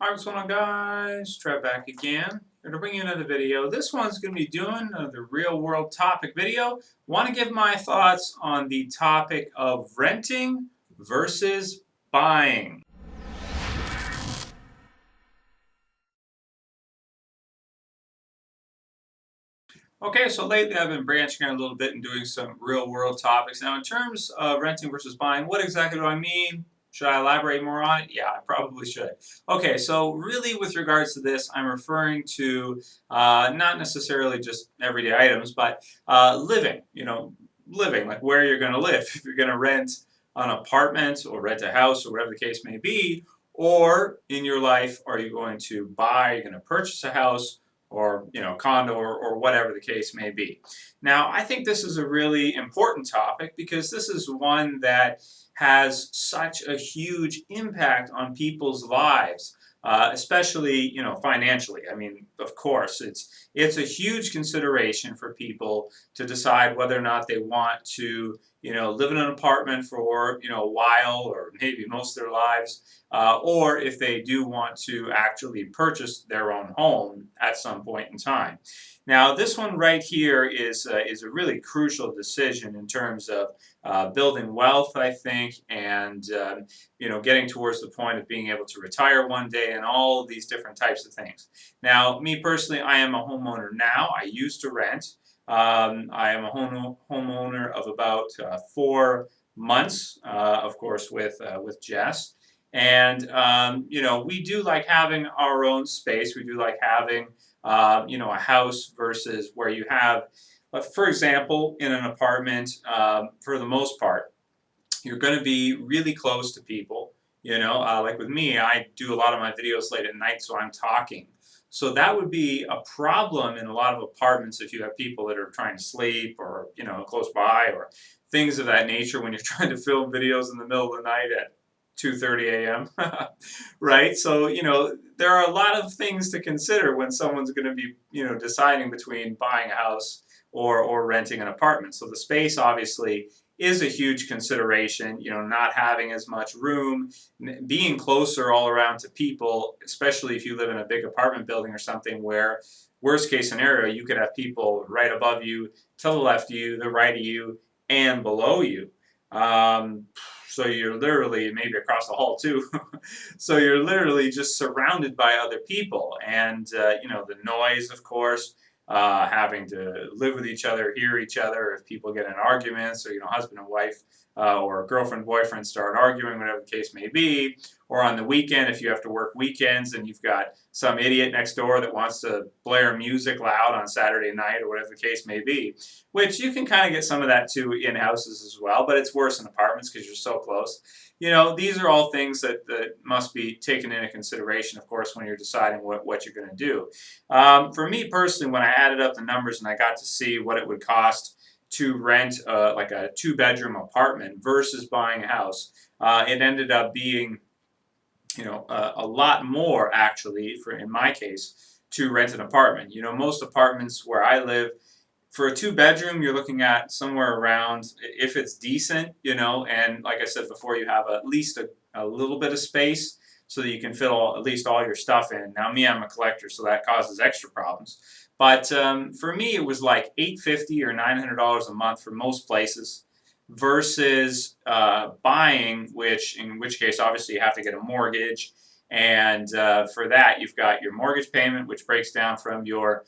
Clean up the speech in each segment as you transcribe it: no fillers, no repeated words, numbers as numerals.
Alright, what's going on, guys? Trev back again. Here to bring you another video. This one's going to be doing the real world topic video. Want to give my thoughts on the topic of renting versus buying. Okay, so lately I've been branching out a little bit and doing some real world topics. Now, in terms of renting versus buying, what exactly do I mean? Should I elaborate more on it? Yeah, I probably should. Okay, so really with regards to this, I'm referring to not necessarily just everyday items, but living, living, like where you're going to live. If you're going to rent an apartment or rent a house or whatever the case may be, or in your life, are you going to buy, you're going to purchase a house, or condo, or whatever the case may be. Now, I think this is a really important topic because this is one that has such a huge impact on people's lives, especially financially. I mean, of course, it's a huge consideration for people to decide whether or not they want to live in an apartment for a while or maybe most of their lives, or if they do want to actually purchase their own home at some point in time. Now, this one right here is a really crucial decision in terms of building wealth, I think, and getting towards the point of being able to retire one day and all of these different types of things. Now, me personally, I am a homeowner now. I used to rent. I am a homeowner of about 4 months, of course, with Jess. And we do like having our own space. We do like having a house versus where you have, for example, in an apartment, for the most part, you're going to be really close to people. Like with me, I do a lot of my videos late at night, so I'm talking. So that would be a problem in a lot of apartments if you have people that are trying to sleep or, close by or things of that nature when you're trying to film videos in the middle of the night at 2:30 a.m. Right? So, there are a lot of things to consider when someone's going to be, deciding between buying a house or renting an apartment. So the space obviously is a huge consideration, not having as much room, being closer all around to people, especially if you live in a big apartment building or something where, worst case scenario, you could have people right above you, to the left of you, the right of you, and below you. So you're literally, maybe across the hall too, so you're literally just surrounded by other people. And, the noise, of course, having to live with each other, hear each other, if people get in arguments, or husband and wife, or girlfriend boyfriend start arguing, whatever the case may be, or on the weekend if you have to work weekends and you've got some idiot next door that wants to blare music loud on Saturday night or whatever the case may be, which you can kind of get some of that too in houses as well, but it's worse in apartments because you're so close. These are all things that must be taken into consideration, of course, when you're deciding what you're going to do. For me personally, when I added up the numbers and I got to see what it would cost to rent like a 2-bedroom apartment versus buying a house, it ended up being a lot more actually, in my case, to rent an apartment. Most apartments where I live, for a 2-bedroom, you're looking at somewhere around, if it's decent, and like I said before, you have at least a little bit of space so that you can fit at least all your stuff in. Now, me, I'm a collector, so that causes extra problems. But for me, it was like $850 or $900 a month for most places, versus buying, in which case, obviously, you have to get a mortgage. And for that, you've got your mortgage payment, which breaks down from your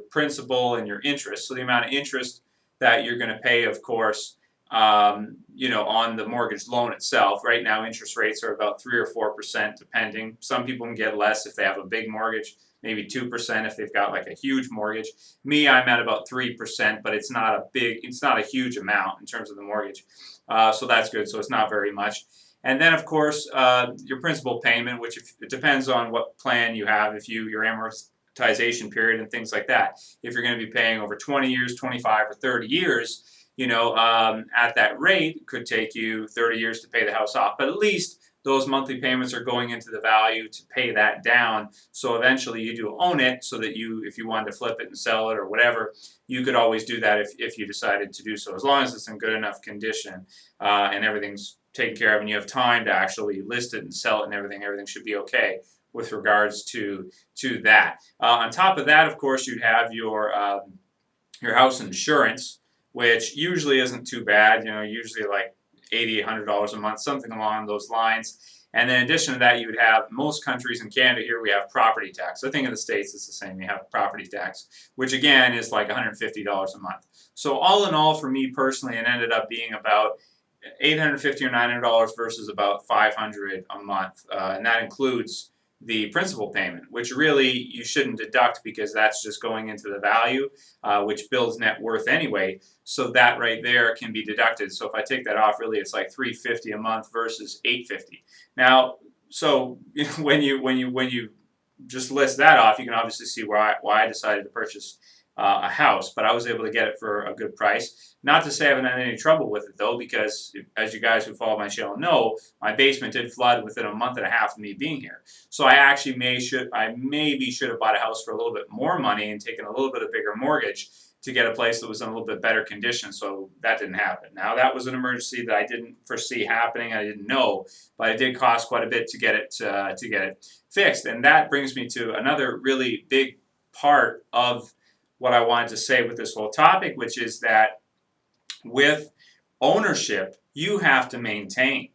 principal and your interest. So the amount of interest that you're going to pay, of course, on the mortgage loan itself. Right now, interest rates are about 3 or 4%, depending. Some people can get less if they have a big mortgage, maybe 2% if they've got like a huge mortgage. Me, I'm at about 3%, but it's not a huge amount in terms of the mortgage. So that's good. So it's not very much. And then, of course, your principal payment, which it depends on what plan you have, if your amortization period and things like that. If you're going to be paying over 20 years, 25 or 30 years, at that rate, it could take you 30 years to pay the house off. But at least those monthly payments are going into the value to pay that down. So eventually you do own it, so that if you wanted to flip it and sell it or whatever, you could always do that if you decided to do so, as long as it's in good enough condition and everything's taken care of and you have time to actually list it and sell it and everything should be okay with regards to that. On top of that, of course, you'd have your house insurance, which usually isn't too bad. Usually like $80, $100 a month, something along those lines. And then in addition to that, you would have most countries in Canada here, we have property tax. I think in the States it's the same. You have property tax, which again is like $150 a month. So all in all, for me personally, it ended up being about $850 or $900 versus about $500 a month. And that includes the principal payment, which really you shouldn't deduct because that's just going into the value, which builds net worth anyway. So that right there can be deducted. So if I take that off, really it's like $350 a month versus $850. Now, so when you just list that off, you can obviously see why I decided to purchase a house, but I was able to get it for a good price. Not to say I haven't had any trouble with it though, because as you guys who follow my channel know, my basement did flood within a month and a half of me being here. So I actually maybe should have bought a house for a little bit more money and taken a little bit of bigger mortgage to get a place that was in a little bit better condition. So that didn't happen. Now that was an emergency that I didn't foresee happening. I didn't know, but it did cost quite a bit to get it fixed. And that brings me to another really big part of what I wanted to say with this whole topic, which is that with ownership, you have to maintain.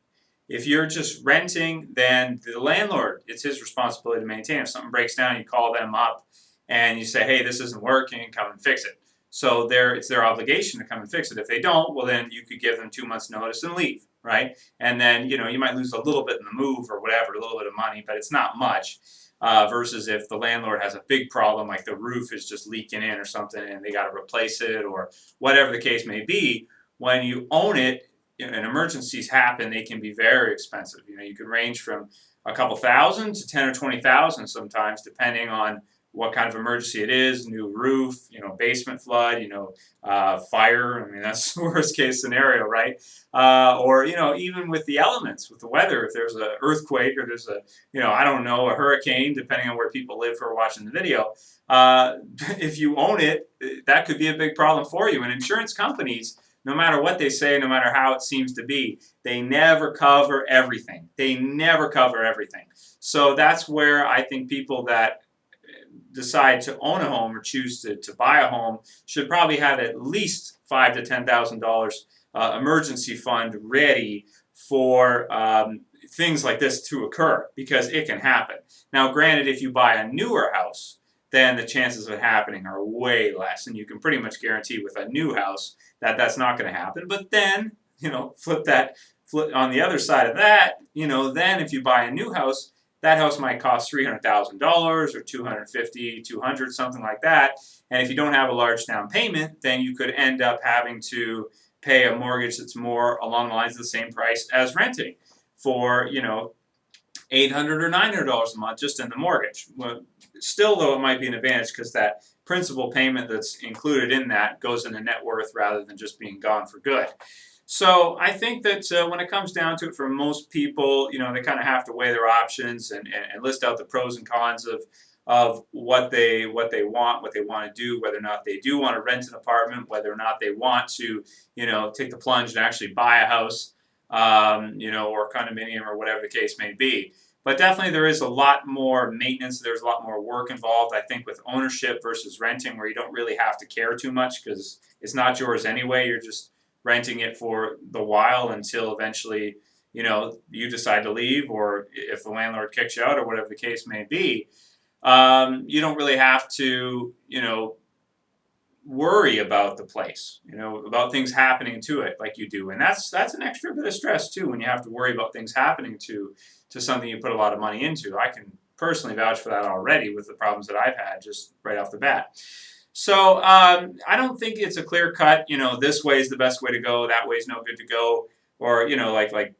If you're just renting, then the landlord, it's his responsibility to maintain. If something breaks down, you call them up and you say, hey, this isn't working, come and fix it. So it's their obligation to come and fix it. If they don't, well, then you could give them 2 months notice and leave, right? And then, you might lose a little bit in the move or whatever, a little bit of money, but it's not much. Versus if the landlord has a big problem, like the roof is just leaking in or something and they got to replace it or whatever the case may be. When you own it and emergencies happen, they can be very expensive. You can range from a couple thousand to 10 or 20,000 sometimes, depending on what kind of emergency it is, new roof, basement flood, fire. I mean, that's the worst case scenario, right? Or, even with the elements, with the weather, if there's an earthquake or there's I don't know, a hurricane, depending on where people live who are watching the video, if you own it, that could be a big problem for you. And insurance companies, no matter what they say, no matter how it seems to be, they never cover everything. They never cover everything. So that's where I think people that decide to own a home or choose to buy a home should probably have at least $5,000 to $10,000 emergency fund ready for things like this to occur, because it can happen. Now, granted, if you buy a newer house, then the chances of it happening are way less, and you can pretty much guarantee with a new house that that's not going to happen. But then, flip on the other side of that, then if you buy a new house, that house might cost $300,000 or $250,000, $200,000, something like that. And if you don't have a large down payment, then you could end up having to pay a mortgage that's more along the lines of the same price as renting for, $800 or $900 a month just in the mortgage. Well, still, though, it might be an advantage because that principal payment that's included in that goes into net worth rather than just being gone for good. So I think that when it comes down to it, for most people, they kind of have to weigh their options and list out the pros and cons of what they want, what they want to do, whether or not they do want to rent an apartment, whether or not they want to, take the plunge and actually buy a house, or condominium or whatever the case may be. But definitely there is a lot more maintenance. There's a lot more work involved, I think, with ownership versus renting, where you don't really have to care too much because it's not yours anyway. You're just renting it for the while until eventually, you decide to leave, or if the landlord kicks you out or whatever the case may be. You don't really have to, worry about the place, about things happening to it like you do. And that's an extra bit of stress too, when you have to worry about things happening to something you put a lot of money into. I can personally vouch for that already with the problems that I've had just right off the bat. So I don't think it's a clear cut, this way is the best way to go, that way is no good to go, or, like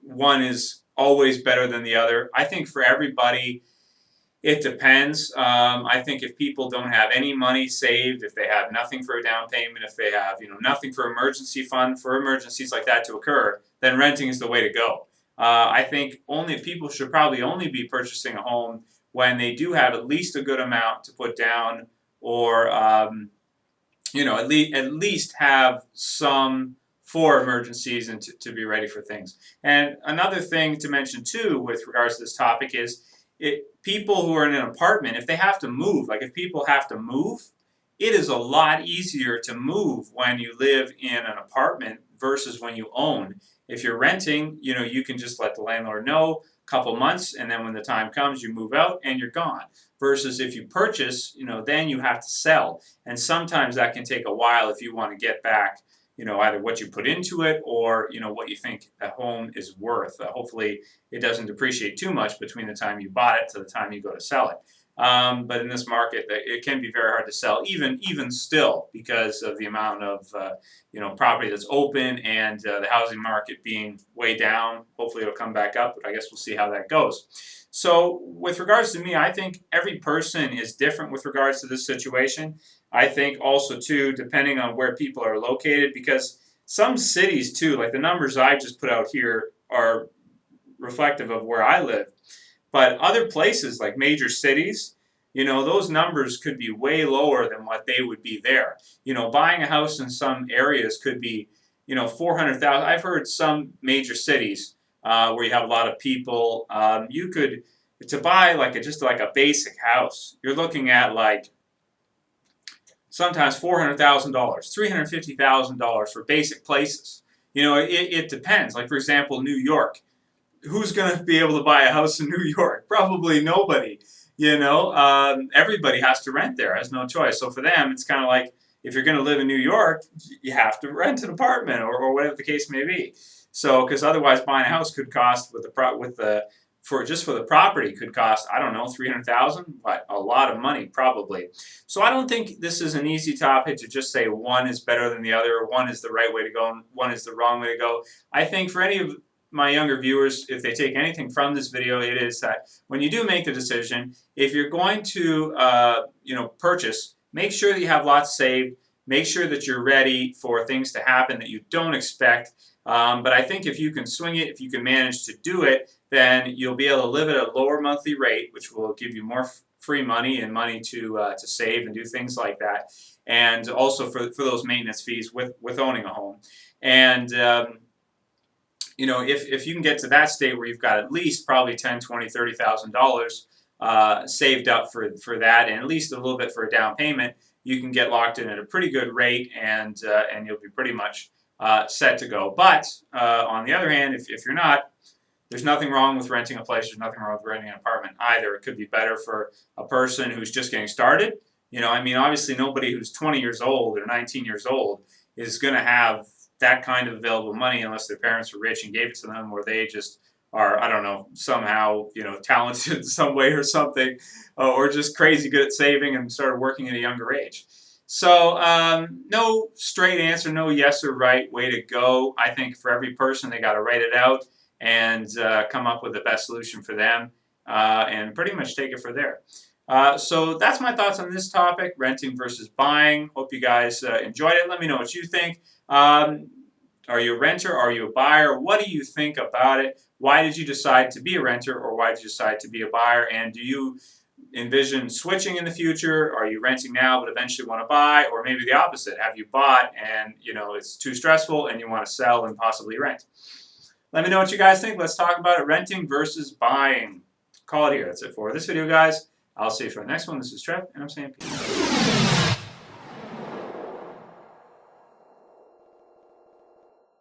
one is always better than the other. I think for everybody, it depends. I think if people don't have any money saved, if they have nothing for a down payment, if they have, nothing for emergency fund for emergencies like that to occur, then renting is the way to go. I think people should probably only be purchasing a home when they do have at least a good amount to put down, or at least have some for emergencies and to be ready for things. And another thing to mention too with regards to this topic is people who are in an apartment, if they have to move, like if people have to move, it is a lot easier to move when you live in an apartment versus when you own. If you're renting, you can just let the landlord know a couple months, and then when the time comes, you move out and you're gone. Versus if you purchase, then you have to sell. And sometimes that can take a while if you want to get back either what you put into it or, what you think a home is worth. Hopefully it doesn't depreciate too much between the time you bought it to the time you go to sell it. But in this market, it can be very hard to sell, even still, because of the amount of property that's open and the housing market being way down. Hopefully it'll come back up, but I guess we'll see how that goes. So with regards to me, I think every person is different with regards to this situation. I think also too, depending on where people are located, because some cities too, like the numbers I just put out here are reflective of where I live. But other places like major cities, those numbers could be way lower than what they would be there. Buying a house in some areas could be, 400,000. I've heard some major cities where you have a lot of people, you could, to buy just like a basic house, you're looking at like sometimes $400,000, $350,000 for basic places. It depends. Like for example, New York. Who's going to be able to buy a house in New York? Probably nobody. Everybody has to rent there, has no choice. So for them, it's kind of like if you're going to live in New York, you have to rent an apartment or whatever the case may be. So because otherwise, buying a house could cost for the property could cost, I don't know, $300,000, but a lot of money probably. So I don't think this is an easy topic to just say one is better than the other, or one is the right way to go and one is the wrong way to go. I think for any of my younger viewers, if they take anything from this video, it is that when you do make the decision, if you're going to purchase, make sure that you have lots saved. Make sure that you're ready for things to happen that you don't expect. But I think if you can swing it, if you can manage to do it, then you'll be able to live at a lower monthly rate, which will give you more free money and money to save and do things like that. And also for those maintenance fees with owning a home. And if you can get to that state where you've got at least probably $10,000, $20,000, $30,000 saved up for that, and at least a little bit for a down payment, you can get locked in at a pretty good rate, and you'll be pretty much set to go. But on the other hand, if you're not, there's nothing wrong with renting a place. There's nothing wrong with renting an apartment either. It could be better for a person who's just getting started. Obviously nobody who's 20 years old or 19 years old is going to have that kind of available money unless their parents were rich and gave it to them, or they just are, I don't know, somehow, talented in some way or something, or just crazy good at saving and started working at a younger age. So no straight answer, no yes or right way to go. I think for every person, they got to write it out and come up with the best solution for them and pretty much take it from there. So that's my thoughts on this topic, renting versus buying. Hope you guys enjoyed it. Let me know what you think. Are you a renter? Are you a buyer? What do you think about it? Why did you decide to be a renter, or why did you decide to be a buyer? And do you envision switching in the future? Are you renting now but eventually want to buy? Or maybe the opposite. Have you bought and it's too stressful and you want to sell and possibly rent? Let me know what you guys think. Let's talk about it. Renting versus buying. Call it here. That's it for this video, guys. I'll see you for the next one. This is Trev, and I'm saying peace.